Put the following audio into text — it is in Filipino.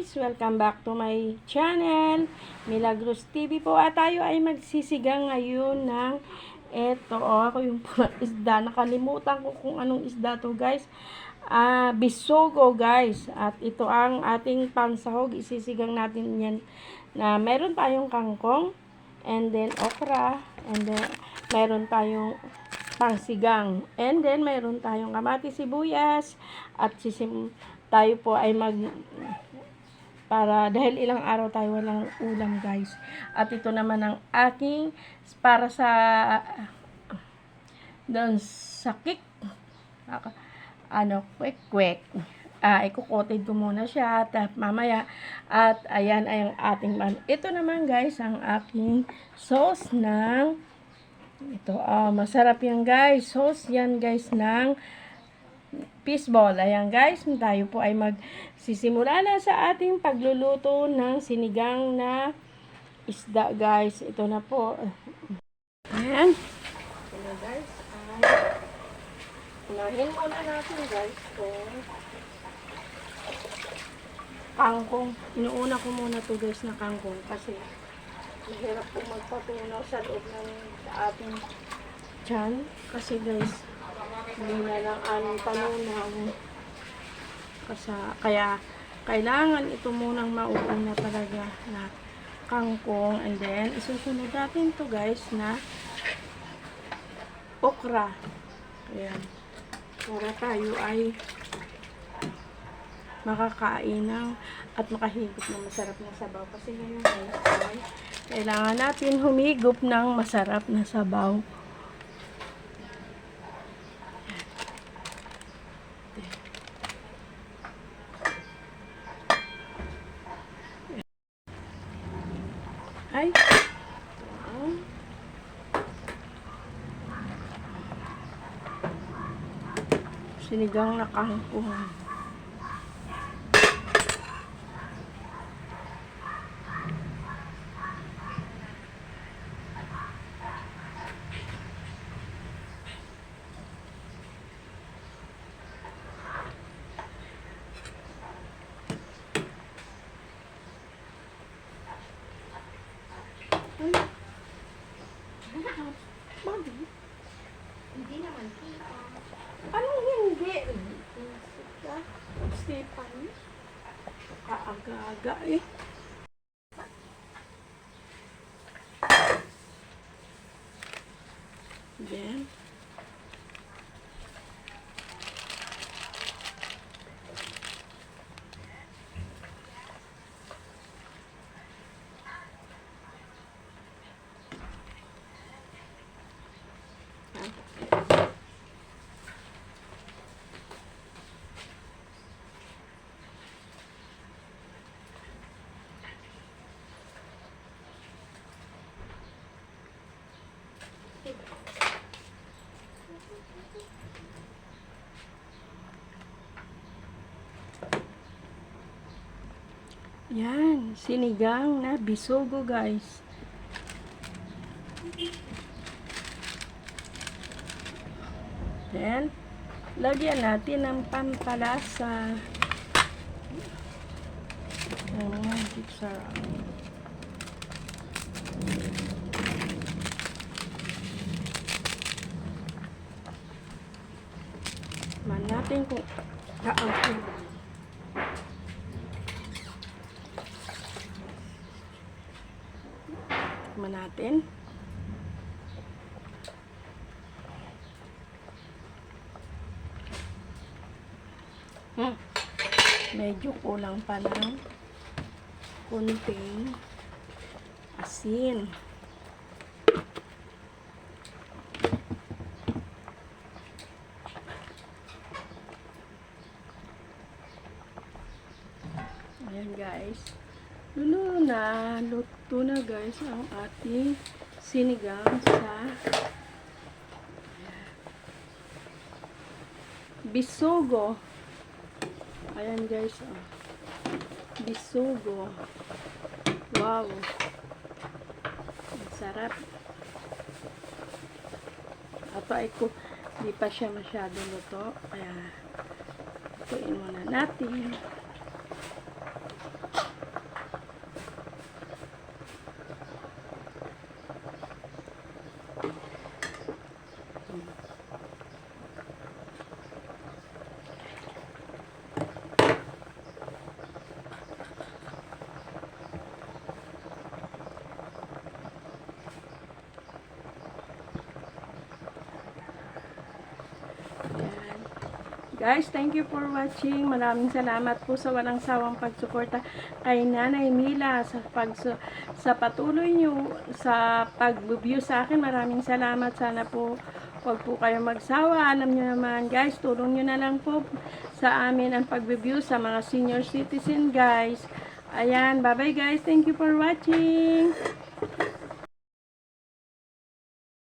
guys! Welcome back to my channel, Milagros TV po. At tayo ay magsisigang ngayon ng ako yung isda. Nakalimutan ko kung anong isda to guys. Bisogo guys. At ito ang ating pansahog. Isisigang natin yan na meron tayong kangkong and then okra and then meron tayong pangsigang and then meron tayong kamatis, sibuyas at tayo po ay dahil ilang araw tayo walang ulam guys. At ito naman ang aking para sa doon sa cake. Kwek. Ikukoted ko muna siya at mamaya. At ayan ay ang ating ito naman guys ang aking sauce ng masarap yan guys. Sauce yan guys ng fishball. Ayan guys, tayo po ay magsisimula na sa ating pagluluto ng sinigang na isda guys. Ito na po. Ayan. Ito na guys. Unahin muna natin guys kung kangkong. Inuuna ko muna to guys na kangkong kasi mahirap po magpatunaw sa loob ng ating tiyan. Kasi guys, hindi na lang anong panunaw. Kaya kailangan ito munang mauuna talaga na kangkong. And then, isusunod natin to guys na okra. Ayan. Para tayo ay makakain at makahigop ng masarap na sabaw. Kasi ngayon guys, kailangan natin humigop ng masarap na sabaw. Ay. Sinigang na kangkong. Hindi naman kita. Anong hindi? Stefan. Kaaga-aga eh. Then, yan, sinigang na bisogo guys. Then, lagyan natin ng pampalasa. Magic sarap. Man natin kung kaangkin. Natin. Medyo kulang pa ng kunting asin. Ayan guys. Luto na guys ang ating sinigang sa bisogo. Ayan guys, bisogo. Wow. Ang sarap. Di pa siya masyado luto. Kaya, tuin muna natin. Guys, thank you for watching. Maraming salamat po sa walang sawang pagsuporta kay Nanay Mila sa patuloy niyo sa pag-view sa akin. Maraming salamat. Sana po wag po kayo magsawa. Alam niyo naman, guys, tulong niyo na lang po sa amin ang pag-view sa mga senior citizen, guys. Ayan, bye-bye guys. Thank you for watching.